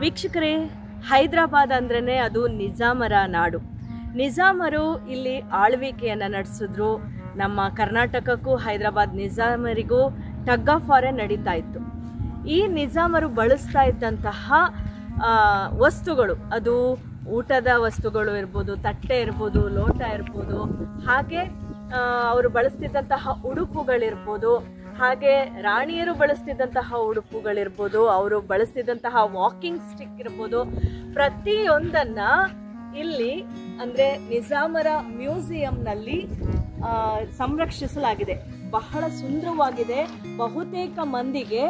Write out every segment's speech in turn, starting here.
ವೀಕ್ಷಕರೇ, ಹೈದರಾಬಾದ್ ಅಂದ್ರೇ ಅದು ನಿಜಾಮರ ನಾಡು. ನಿಜಾಮರು ಇಲ್ಲಿ ಆಳ್ವಿಕೆಯನ್ನು ನಡೆಸಿದ್ರು. ನಮ್ಮ ಕರ್ನಾಟಕಕ್ಕೂ ಹೈದರಾಬಾದ್ ನಿಜಾಮರಿಗೂ ಟಗ್ ಆಫ್ ವಾರ್ ನಡೀತಾ ಇತ್ತು. ಈ ನಿಜಾಮರು ಬಳಸ್ತಾ ಇದ್ದಂತಹ ವಸ್ತುಗಳು, ಅದು ಊಟದ ವಸ್ತುಗಳು ಇರ್ಬೋದು, ತಟ್ಟೆ ಇರ್ಬೋದು, ಲೋಟ ಇರ್ಬೋದು, ಹಾಗೆ ಅವರು ಬಳಸ್ತಿದ್ದಂತಹ ಉಡುಪುಗಳಿರ್ಬೋದು, ಹಾಗೆ ರಾಣಿಯರು ಬಳಸ್ತಿದ್ದಂತಹ ಉಡುಪುಗಳಿರ್ಬೋದು, ಅವರು ಬಳಸ್ತಿದ್ದಂತಹ ವಾಕಿಂಗ್ ಸ್ಟಿಕ್ ಇರ್ಬೋದು, ಪ್ರತಿಯೊಂದನ್ನ ಇಲ್ಲಿ ಅಂದರೆ ನಿಜಾಮರ ಮ್ಯೂಸಿಯಂನಲ್ಲಿ ಸಂರಕ್ಷಿಸಲಾಗಿದೆ. ಬಹಳ ಸುಂದರವಾಗಿದೆ. ಬಹುತೇಕ ಮಂದಿಗೆ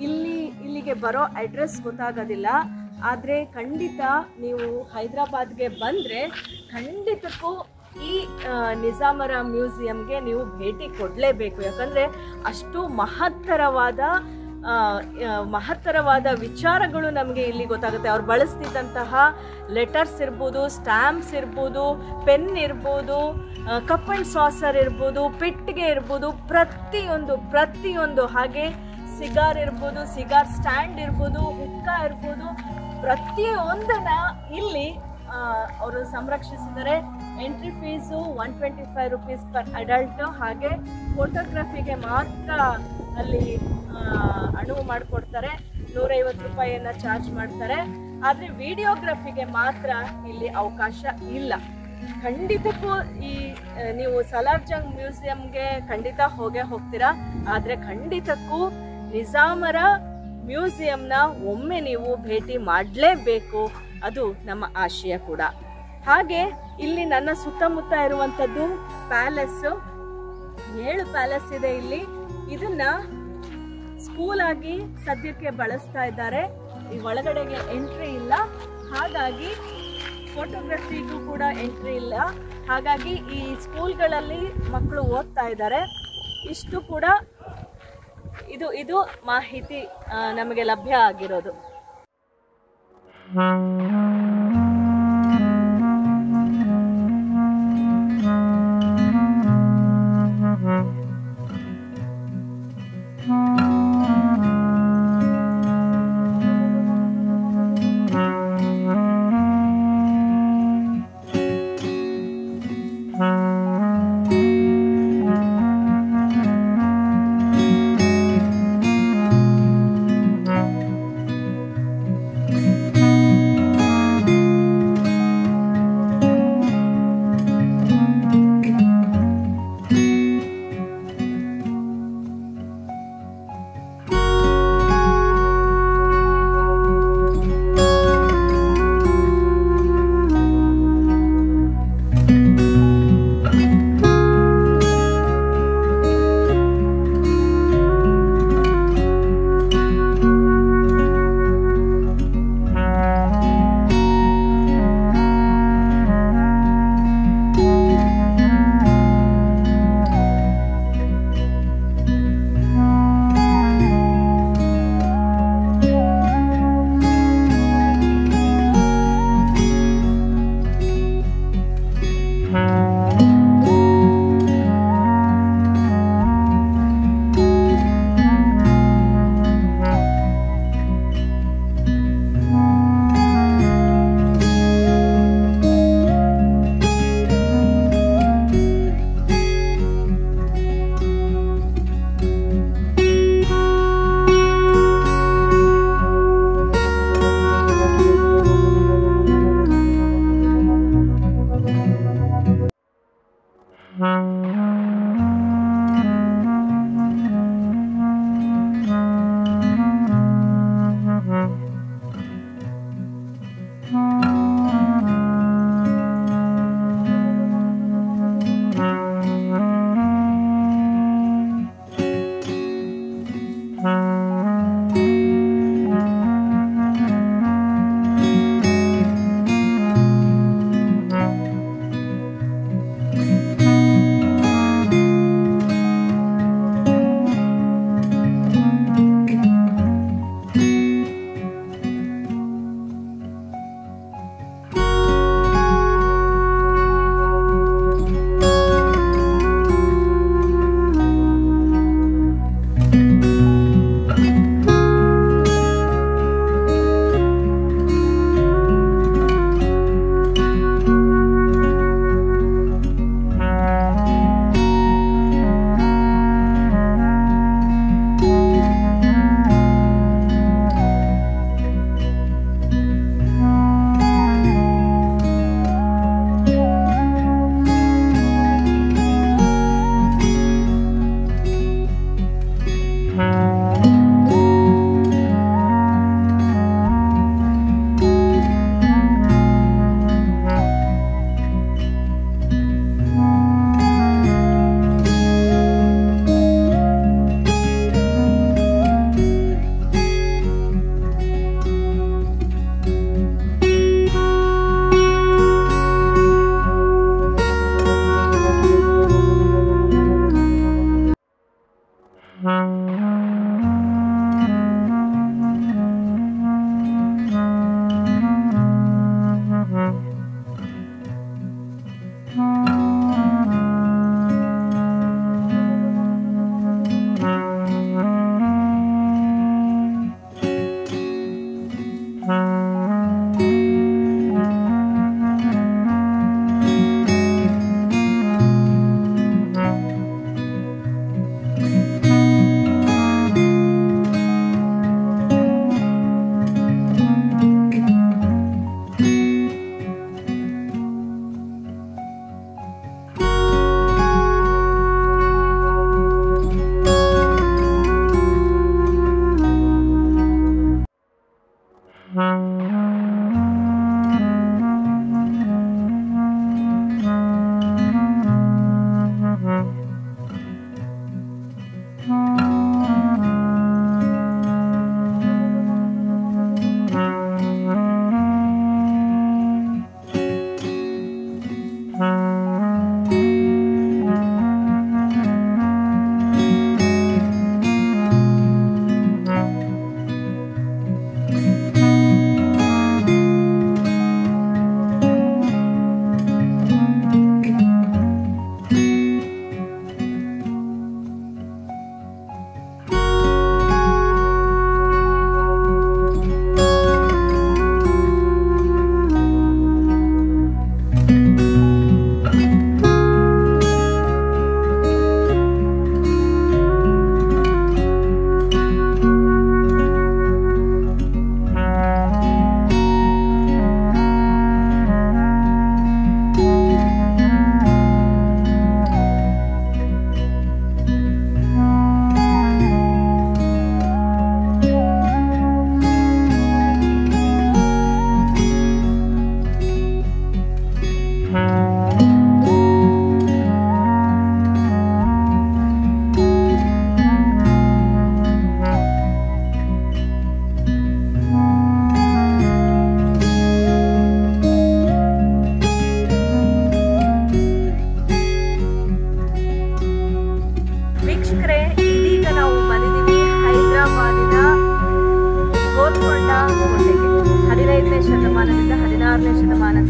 ಇಲ್ಲಿಗೆ ಬರೋ ಅಡ್ರೆಸ್ ಗೊತ್ತಾಗೋದಿಲ್ಲ. ಆದರೆ ಖಂಡಿತ ನೀವು ಹೈದರಾಬಾದ್ಗೆ ಬಂದರೆ ಖಂಡಿತಕ್ಕೂ ಈ ನಿಜಾಮರ ಮ್ಯೂಸಿಯಂಗೆ ನೀವು ಭೇಟಿ ಕೊಡಲೇಬೇಕು. ಯಾಕಂದರೆ ಅಷ್ಟು ಮಹತ್ತರವಾದ ವಿಚಾರಗಳು ನಮಗೆ ಇಲ್ಲಿ ಗೊತ್ತಾಗುತ್ತೆ. ಅವ್ರು ಬಳಸ್ತಿದ್ದಂತಹ ಲೆಟರ್ಸ್ ಇರ್ಬೋದು, ಸ್ಟ್ಯಾಂಪ್ಸ್ ಇರ್ಬೋದು, ಪೆನ್ ಇರ್ಬೋದು, ಕಪ್ ಆ್ಯಂಡ್ ಸಾಸರ್ ಇರ್ಬೋದು, ಪೆಟ್ಟಿಗೆ ಇರ್ಬೋದು, ಪ್ರತಿಯೊಂದು ಹಾಗೆ ಸಿಗಾರ್ ಇರ್ಬೋದು, ಸಿಗಾರ್ ಸ್ಟ್ಯಾಂಡ್ ಇರ್ಬೋದು, ಹುಕ್ಕ ಇರ್ಬೋದು, ಪ್ರತಿಯೊಂದನ್ನ ಇಲ್ಲಿ ಅವರು ಸಂರಕ್ಷಿಸಿದರೆ. Entry fees 125 rupees per adult. ಹಾಗೆ ಫೋಟೋಗ್ರಫಿಗೆ ಮಾತ್ರ ಅಲ್ಲಿ ಅನುವು ಮಾಡಿಕೊಡ್ತಾರೆ. 150 ರೂಪಾಯಿಯನ್ನು ಚಾರ್ಜ್ ಮಾಡ್ತಾರೆ. ಆದರೆ ವಿಡಿಯೋಗ್ರಫಿಗೆ ಮಾತ್ರ ಇಲ್ಲಿ ಅವಕಾಶ ಇಲ್ಲ. ಖಂಡಿತಕ್ಕೂ ನೀವು ಸಲಾರ್ಜಂಗ್ ಮ್ಯೂಸಿಯಂಗೆ ಖಂಡಿತ ಹೋಗ್ತೀರಾ. ಆದರೆ ಖಂಡಿತಕ್ಕೂ ನಿಜಾಮರ ಮ್ಯೂಸಿಯಂನ ಒಮ್ಮೆ ನೀವು ಭೇಟಿ ಮಾಡಲೇಬೇಕು. ಅದು ನಮ್ಮ ಆಶಯ ಕೂಡ. ಹಾಗೆ ಇಲ್ಲಿ ನನ್ನ ಸುತ್ತಮುತ್ತ ಇರುವಂಥದ್ದು ಪ್ಯಾಲೇಸು. 7 ಪ್ಯಾಲೇಸ್ ಇದೆ ಇಲ್ಲಿ. ಇದನ್ನ ಸ್ಕೂಲ್ ಆಗಿ ಸದ್ಯಕ್ಕೆ ಬಳಸ್ತಾ ಇದ್ದಾರೆ. ಈ ಒಳಗಡೆಗೆ ಎಂಟ್ರಿ ಇಲ್ಲ, ಹಾಗಾಗಿ ಫೋಟೋಗ್ರಫಿಗೂ ಕೂಡ ಎಂಟ್ರಿ ಇಲ್ಲ. ಹಾಗಾಗಿ ಈ ಸ್ಕೂಲ್ಗಳಲ್ಲಿ ಮಕ್ಕಳು ಓದ್ತಾ ಇದ್ದಾರೆ. ಇಷ್ಟು ಕೂಡ ಇದು ಮಾಹಿತಿ ನಮಗೆ ಲಭ್ಯ ಆಗಿರೋದು.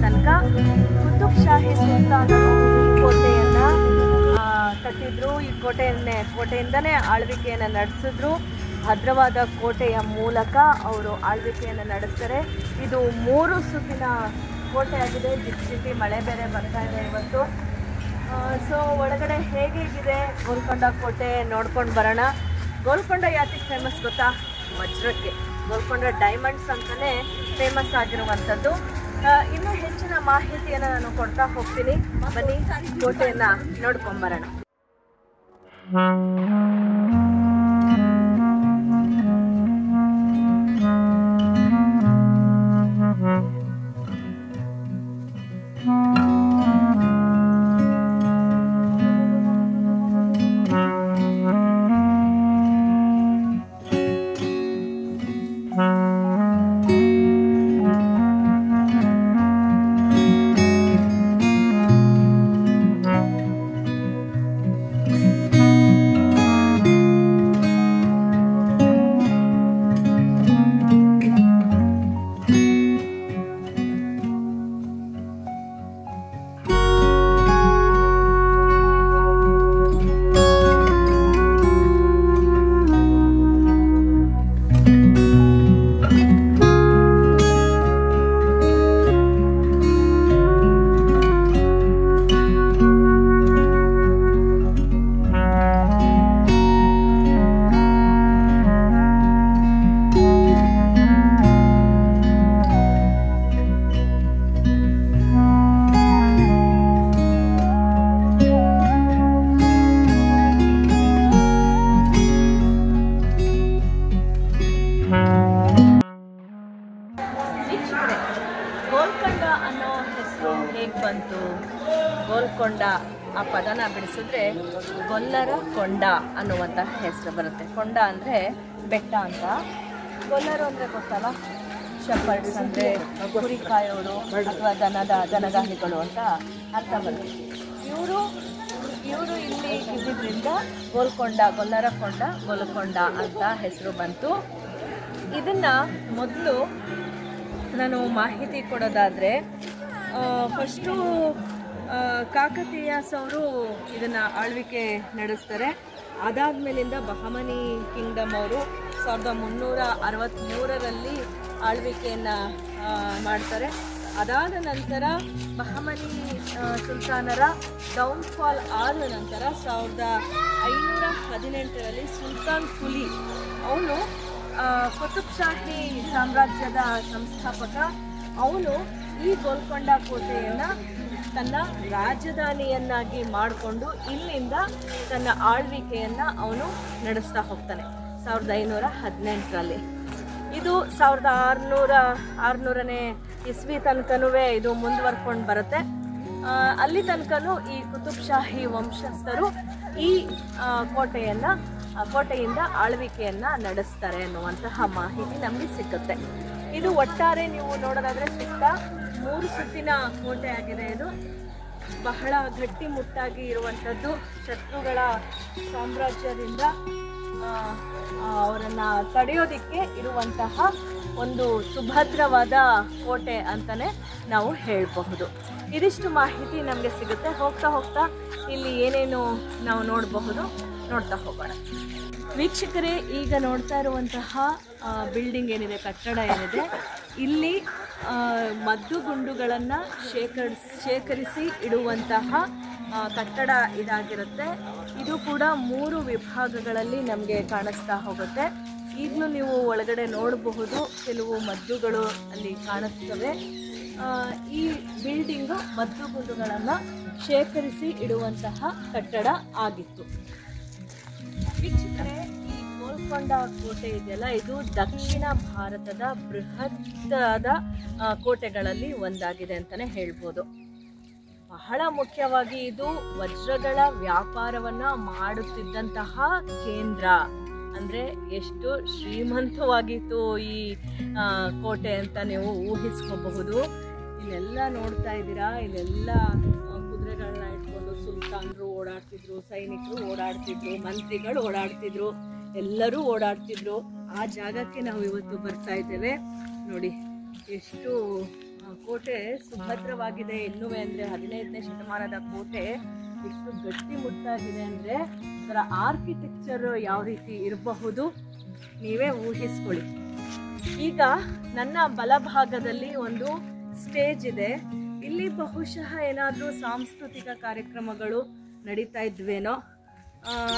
ತನಕ ಕುತುಬ್ ಶಾಹಿ ಸುಲ್ತಾನರು ಈ ಕೋಟೆಯನ್ನು ಕಟ್ಟಿದ್ರು. ಈ ಕೋಟೆಯಿಂದನೇ ಆಳ್ವಿಕೆಯನ್ನು ನಡೆಸಿದ್ರು. ಭದ್ರವಾದ ಕೋಟೆಯ ಮೂಲಕ ಅವರು ಆಳ್ವಿಕೆಯನ್ನು ನಡೆಸ್ತಾರೆ. ಇದು 3 ಸುತ್ತಿನ ಕೋಟೆ ಆಗಿದೆ. ಜಿಟಿ ಮಳೆ ಬೇರೆ ಬರ್ತಾ ಇದೆ ಇವತ್ತು. ಸೊ ಒಳಗಡೆ ಹೇಗಿದೆ ಗೋಲ್ಕೊಂಡ ಕೋಟೆ ನೋಡ್ಕೊಂಡು ಬರೋಣ. ಗೋಲ್ಕೊಂಡ ಯಾತಿಗೆ ಫೇಮಸ್ ಗೊತ್ತಾ? ವಜ್ರಕ್ಕೆ. ಗೋಲ್ಕೊಂಡ ಡೈಮಂಡ್ಸ್ ಅಂತಲೇ ಫೇಮಸ್ ಆಗಿರುವಂಥದ್ದು. ಇನ್ನೂ ಹೆಚ್ಚಿನ ಮಾಹಿತಿಯನ್ನು ನಾನು ಕೊಡ್ತಾ ಹೋಗ್ತೀನಿ. ಬನ್ನಿ ಕೋಟೆಯನ್ನು ನೋಡ್ಕೊಂಬರೋಣ. ಗೋಲ್ಕೊಂಡ ಅನ್ನೋ ಹೆಸರು ಹೇಗೆ ಬಂತು? ಗೋಲ್ಕೊಂಡ ಆ ಪದನ ಬಿಡಿಸಿದ್ರೆ ಗೊಲ್ಲರ ಕೊಂಡ ಅನ್ನುವಂಥ ಹೆಸರು ಬರುತ್ತೆ. ಕೊಂಡ ಅಂದರೆ ಬೆಟ್ಟ ಅಂತ. ಗೊಲ್ಲರು ಅಂದರೆ ಗೊತ್ತಲ್ಲ, ಶೆಪರ್ಡ್ಸ್ ಅಂದರೆ ಕುರಿ ಕಾಯೋರು ಅಥವಾ ದನಗಾಹಿಗಳು ಅಂತ ಅರ್ಥ ಬರುತ್ತೆ. ಇವರು ಇಲ್ಲಿ ಇದ್ದಿದ್ದರಿಂದ ಗೊಲ್ಲರ ಕೊಂಡ ಗೋಲ್ಕೊಂಡ ಅಂತ ಹೆಸರು ಬಂತು. ಇದನ್ನು ಮೊದಲು ನಾನು ಮಾಹಿತಿ ಕೊಡೋದಾದರೆ, ಫಸ್ಟು ಕಾಕತೀಯಾಸ್ ಅವರು ಇದನ್ನು ಆಳ್ವಿಕೆ ನಡೆಸ್ತಾರೆ. ಅದಾದಮೇಲಿಂದ ಬಹಮನಿ ಕಿಂಗ್ಡಮ್ ಅವರು 1363ರಲ್ಲಿ ಆಳ್ವಿಕೆಯನ್ನು ಮಾಡ್ತಾರೆ. ಅದಾದ ನಂತರ ಬಹಮನಿ ಸುಲ್ತಾನರ ಡೌನ್ಫಾಲ್ ಆದ ನಂತರ 1518ರಲ್ಲಿ ಸುಲ್ತಾನ್ ಕುಲಿ ಅವನು ಕುತುಬ್ ಶಾಹಿ ಸಾಮ್ರಾಜ್ಯದ ಸಂಸ್ಥಾಪಕ. ಅವನು ಈ ಗೋಲ್ಕೊಂಡ ಕೋಟೆಯನ್ನು ತನ್ನ ರಾಜಧಾನಿಯನ್ನಾಗಿ ಮಾಡಿಕೊಂಡು ಇಲ್ಲಿಂದ ತನ್ನ ಆಳ್ವಿಕೆಯನ್ನು ಅವನು ನಡೆಸ್ತಾ ಹೋಗ್ತಾನೆ 1518ರಲ್ಲಿ. ಇದು 1600ನೇ ಇಸ್ವಿ ತನಕನೂ ಇದು ಮುಂದುವರ್ಕೊಂಡು ಬರುತ್ತೆ. ಅಲ್ಲಿ ತನಕನೂ ಈ ಕುತುಬ್ ಶಾಹಿ ವಂಶಸ್ಥರು ಈ ಕೋಟೆಯಿಂದ ಆಳ್ವಿಕೆಯನ್ನು ನಡೆಸ್ತಾರೆ ಅನ್ನುವಂತಹ ಮಾಹಿತಿ ನಮಗೆ ಸಿಗುತ್ತೆ. ಇದು ಒಟ್ಟಾರೆ ನೀವು ನೋಡೋದಾದರೆ ಸುತ್ತ 3 ಸುತ್ತಿನ ಕೋಟೆ ಆಗಿದೆ. ಇದು ಬಹಳ ಗಟ್ಟಿಮುಟ್ಟಾಗಿ ಇರುವಂಥದ್ದು. ಶತ್ರುಗಳ ಸಾಮ್ರಾಜ್ಯದಿಂದ ಅವರನ್ನು ತಡೆಯೋದಕ್ಕೆ ಇರುವಂತಹ ಒಂದು ಸುಭದ್ರವಾದ ಕೋಟೆ ಅಂತಲೇ ನಾವು ಹೇಳಬಹುದು. ಇದಿಷ್ಟು ಮಾಹಿತಿ ನಮಗೆ ಸಿಗುತ್ತೆ. ಹೋಗ್ತಾ ಹೋಗ್ತಾ ಇಲ್ಲಿ ಏನೇನು ನಾವು ನೋಡ್ತಾ ಹೋಗೋಣ. ವೀಕ್ಷಕರೇ, ಈಗ ನೋಡ್ತಾ ಇರುವಂತಹ ಬಿಲ್ಡಿಂಗ್ ಏನಿದೆ, ಕಟ್ಟಡ ಏನಿದೆ, ಇಲ್ಲಿ ಮದ್ದುಗುಂಡುಗಳನ್ನು ಶೇಖರಿಸಿ ಇಡುವಂತಹ ಕಟ್ಟಡ ಇದಾಗಿರುತ್ತೆ. ಇದು ಕೂಡ 3 ವಿಭಾಗಗಳಲ್ಲಿ ನಮಗೆ ಕಾಣಿಸ್ತಾ ಹೋಗುತ್ತೆ. ಈಗಲೂ ನೀವು ಒಳಗಡೆ ನೋಡಬಹುದು, ಕೆಲವು ಮದ್ದುಗಳು ಅಲ್ಲಿ ಕಾಣಿಸ್ತವೆ. ಈ ಬಿಲ್ಡಿಂಗು ಮದ್ದುಗುಂಡುಗಳನ್ನು ಶೇಖರಿಸಿ ಇಡುವಂತಹ ಕಟ್ಟಡ ಆಗಿತ್ತು. ವೀಕ್ಷಕರೇ, ಈ ಗೋಲ್ಕೊಂಡ ಕೋಟೆ ಇದೆಯಲ್ಲ, ಇದು ದಕ್ಷಿಣ ಭಾರತದ ಬೃಹತ್ತಾದ ಕೋಟೆಗಳಲ್ಲಿ ಒಂದಾಗಿದೆ ಅಂತಲೇ ಹೇಳ್ಬೋದು. ಬಹಳ ಮುಖ್ಯವಾಗಿ ಇದು ವಜ್ರಗಳ ವ್ಯಾಪಾರವನ್ನು ಮಾಡುತ್ತಿದ್ದಂತಹ ಕೇಂದ್ರ. ಅಂದರೆ ಎಷ್ಟು ಶ್ರೀಮಂತವಾಗಿತ್ತು ಈ ಕೋಟೆ ಅಂತ ನೀವು ಊಹಿಸ್ಕೋಬಹುದು. ಇಲ್ಲೆಲ್ಲ ನೋಡ್ತಾ ಇದ್ದೀರಾ, ಇಲ್ಲೆಲ್ಲ ಕುದುರೆಗಳನ್ನ ಇಟ್ಕೊಂಡು ಸುಲ್ತಾನರು ಓಡಾಡ್ತಿದ್ರು, ಸೈನಿಕರು ಓಡಾಡ್ತಿದ್ರು, ಮಂತ್ರಿಗಳು ಓಡಾಡ್ತಿದ್ರು, ಎಲ್ಲರೂ ಓಡಾಡ್ತಿದ್ರು. ಆ ಜಾಗಕ್ಕೆ ನಾವು ಇವತ್ತು ಬರ್ತಾ ಇದ್ದೇವೆ. ನೋಡಿ ಎಷ್ಟು ಕೋಟೆ ಸುಭದ್ರವಾಗಿದೆ ಇನ್ನೂ ಅಂದರೆ 15ನೇ ಶತಮಾನದ ಕೋಟೆ ಎಷ್ಟು ಗಟ್ಟಿಮುಟ್ಟಾಗಿದೆ ಅಂದರೆ ಅದರ ಆರ್ಕಿಟೆಕ್ಚರ್ ಯಾವ ರೀತಿ ಇರಬಹುದು ನೀವೇ ಊಹಿಸ್ಕೊಳ್ಳಿ. ಈಗ ನನ್ನ ಬಲಭಾಗದಲ್ಲಿ ಒಂದು ಸ್ಟೇಜ್ ಇದೆ. ಇಲ್ಲಿ ಬಹುಶಃ ಏನಾದರೂ ಸಾಂಸ್ಕೃತಿಕ ಕಾರ್ಯಕ್ರಮಗಳು ನಡೀತಾ ಇದ್ವೇನೋ,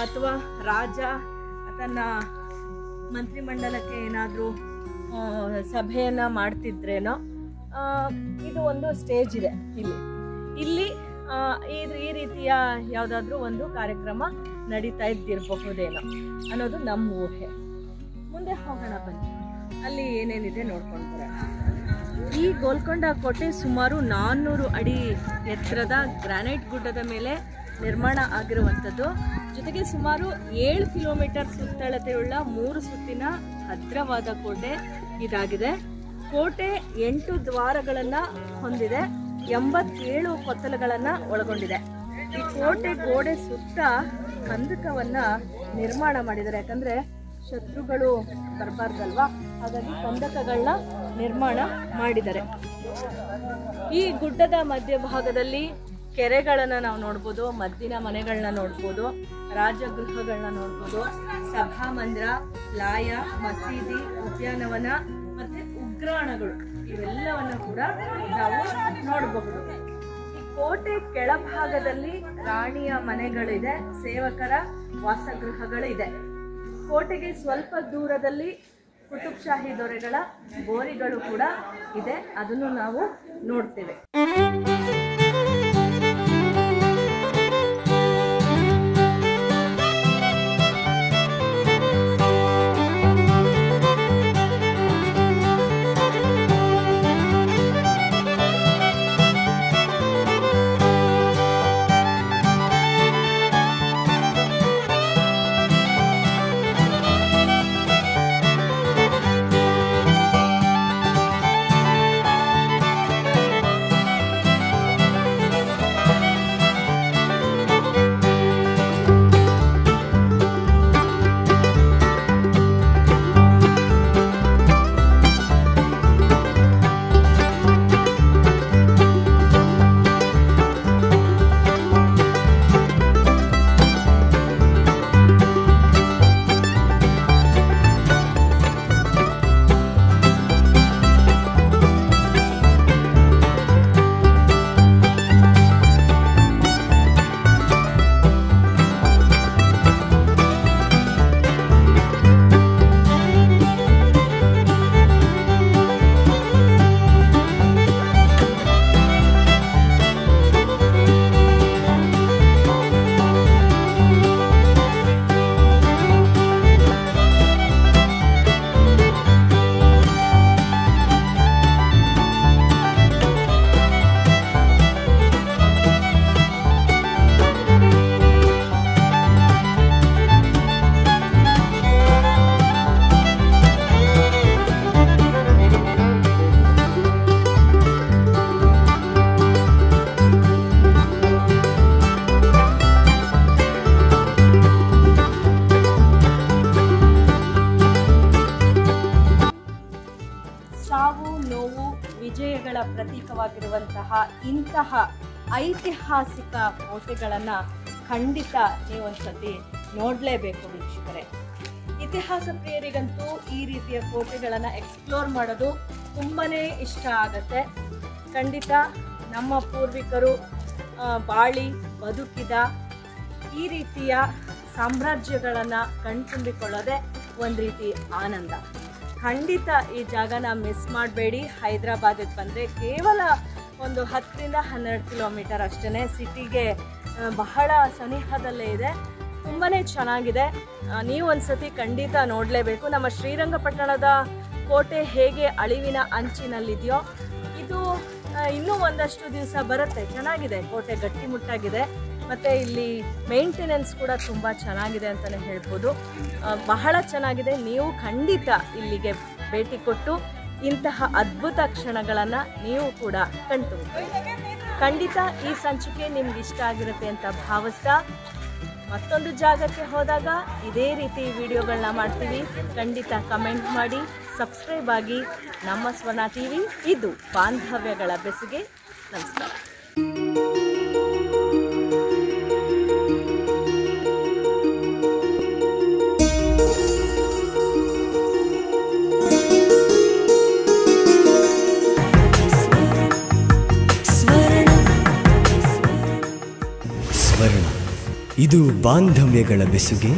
ಅಥವಾ ರಾಜ ತನ್ನ ಮಂತ್ರಿಮಂಡಲಕ್ಕೆ ಏನಾದರೂ ಸಭೆಯನ್ನು ಮಾಡ್ತಿದ್ರೇನೋ. ಇದು ಒಂದು ಸ್ಟೇಜ್ ಇದೆ ಇಲ್ಲಿ ಈ ರೀತಿಯ ಯಾವುದಾದ್ರೂ ಒಂದು ಕಾರ್ಯಕ್ರಮ ನಡೀತಾ ಇದ್ದಿರಬಹುದೇನೋ ಅನ್ನೋದು ನಮ್ಮ ಊಹೆ. ಮುಂದೆ ಹೋಗೋಣ ಬನ್ನಿ, ಅಲ್ಲಿ ಏನೇನಿದೆ ನೋಡ್ಕೊಂಡು ಬರೋಣ. ಈ ಗೋಲ್ಕೊಂಡ ಕೋಟೆ ಸುಮಾರು 400 ಅಡಿ ಎತ್ತರದ ಗ್ರಾನೈಟ್ ಗುಡ್ಡದ ಮೇಲೆ ನಿರ್ಮಾಣ ಆಗಿರುವಂಥದ್ದು. ಜೊತೆಗೆ ಸುಮಾರು 7 ಕಿಲೋಮೀಟರ್ ಸುತ್ತಳತೆಯುಳ್ಳ 3 ಸುತ್ತಿನ ಭದ್ರವಾದ ಕೋಟೆ ಇದಾಗಿದೆ. ಕೋಟೆ 8 ದ್ವಾರಗಳನ್ನು ಹೊಂದಿದೆ, 87 ಕೊತ್ತಲಗಳನ್ನು ಒಳಗೊಂಡಿದೆ. ಈ ಕೋಟೆ ಗೋಡೆ ಸುತ್ತ ಕಂದಕವನ್ನು ನಿರ್ಮಾಣ ಮಾಡಿದ್ದಾರೆ. ಯಾಕಂದರೆ ಶತ್ರುಗಳು ಬರಬಾರ್ದಲ್ವಾ, ಹಾಗಾಗಿ ಕಂದಕಗಳನ್ನ ನಿರ್ಮಾಣ ಮಾಡಿದ್ದಾರೆ. ಈ ಗುಡ್ಡದ ಮಧ್ಯಭಾಗದಲ್ಲಿ ಕೆರೆಗಳನ್ನು ನಾವು ನೋಡ್ಬೋದು, ಮದ್ದಿನ ಮನೆಗಳನ್ನ ನೋಡ್ಬೋದು, ರಾಜಗೃಹಗಳನ್ನ ನೋಡ್ಬೋದು, ಸಭಾಮಂದಿರ, ಲಾಯ, ಮಸೀದಿ, ಉದ್ಯಾನವನ ಮತ್ತು ಉಗ್ರಾಣಗಳು ಇವೆಲ್ಲವನ್ನು ಕೂಡ ನಾವು ನೋಡಬಹುದು. ಈ ಕೋಟೆ ಕೆಳಭಾಗದಲ್ಲಿ ರಾಣಿಯ ಮನೆಗಳಿದೆ, ಸೇವಕರ ವಾಸಗೃಹಗಳಿದೆ. ಕೋಟೆಗೆ ಸ್ವಲ್ಪ ದೂರದಲ್ಲಿ ಕುತುಬ್ ಶಾಹಿ ದೊರೆಗಳ ಗೋರಿಗಳು ಕೂಡ ಇದೆ, ಅದನ್ನು ನಾವು ನೋಡ್ತೇವೆ. ನೋವು ವಿಜಯಗಳ ಪ್ರತೀಕವಾಗಿರುವಂತಹ ಇಂತಹ ಐತಿಹಾಸಿಕ ಕೋಟೆಗಳನ್ನು ಖಂಡಿತ ನೀವೊಂದ್ಸತಿ ನೋಡಲೇಬೇಕು ವೀಕ್ಷಕರೇ. ಇತಿಹಾಸ ಪ್ರಿಯರಿಗಂತೂ ಈ ರೀತಿಯ ಕೋಟೆಗಳನ್ನು ಎಕ್ಸ್ಪ್ಲೋರ್ ಮಾಡೋದು ತುಂಬಾ ಇಷ್ಟ ಆಗುತ್ತೆ. ಖಂಡಿತ ನಮ್ಮ ಪೂರ್ವಿಕರು ಬಾಳಿ ಬದುಕಿದ ಈ ರೀತಿಯ ಸಾಮ್ರಾಜ್ಯಗಳನ್ನು ಕಣ್ತುಂಬಿಕೊಳ್ಳೋದೇ ಒಂದು ರೀತಿ ಆನಂದ. ಖಂಡಿತ ಈ ಜಾಗನ ಮಿಸ್ ಮಾಡಬೇಡಿ. ಹೈದರಾಬಾದಿಗೆ ಬಂದರೆ ಕೇವಲ ಒಂದು 10ರಿಂದ 12 ಕಿಲೋಮೀಟರ್ ಅಷ್ಟೇ, ಸಿಟಿಗೆ ಬಹಳ ಸನಿಹದಲ್ಲೇ ಇದೆ. ತುಂಬಾ ಚೆನ್ನಾಗಿದೆ. ನೀವು ಒಂದ್ಸತಿ ಖಂಡಿತ ನೋಡಲೇಬೇಕು. ನಮ್ಮ ಶ್ರೀರಂಗಪಟ್ಟಣದ ಕೋಟೆ ಹೇಗೆ ಅಳಿವಿನ ಅಂಚಿನಲ್ಲಿದೆಯೋ ಇದು ಇನ್ನೂ ಒಂದಷ್ಟು ದಿವಸ ಬರುತ್ತೆ. ಚೆನ್ನಾಗಿದೆ, ಕೋಟೆ ಗಟ್ಟಿಮುಟ್ಟಾಗಿದೆ. ಮತ್ತು ಇಲ್ಲಿ ಮೇಂಟೆನೆನ್ಸ್ ಕೂಡ ತುಂಬ ಚೆನ್ನಾಗಿದೆ ಅಂತಲೇ ಹೇಳ್ಬೋದು. ಬಹಳ ಚೆನ್ನಾಗಿದೆ. ನೀವು ಖಂಡಿತ ಇಲ್ಲಿಗೆ ಭೇಟಿ ಕೊಟ್ಟು ಇಂತಹ ಅದ್ಭುತ ಕ್ಷಣಗಳನ್ನು ನೀವು ಕೂಡ ಕಣ್ತುಂಬಿಕೊಳ್ಳಿ. ಖಂಡಿತ ಈ ಸಂಚಿಕೆ ನಿಮ್ಗೆ ಇಷ್ಟ ಆಗಿರುತ್ತೆ ಅಂತ ಭಾವಿಸ್ತಾ ಮತ್ತೊಂದು ಜಾಗಕ್ಕೆ ಹೋದಾಗ ಇದೇ ರೀತಿ ವಿಡಿಯೋಗಳನ್ನ ಮಾಡ್ತೀವಿ. ಖಂಡಿತ ಕಮೆಂಟ್ ಮಾಡಿ, ಸಬ್ಸ್ಕ್ರೈಬ್ ಆಗಿ. ನಮ್ಮ ಸ್ವರ್ಣ ಟಿವಿ, ಇದು ಬಾಂಧವ್ಯಗಳ ಬೆಸುಗೆ. ನಮಸ್ಕಾರ. ಸ್ವರ್ಣ, ಇದು ಬಾಂಧವ್ಯಗಳ ಬೆಸುಗೆ.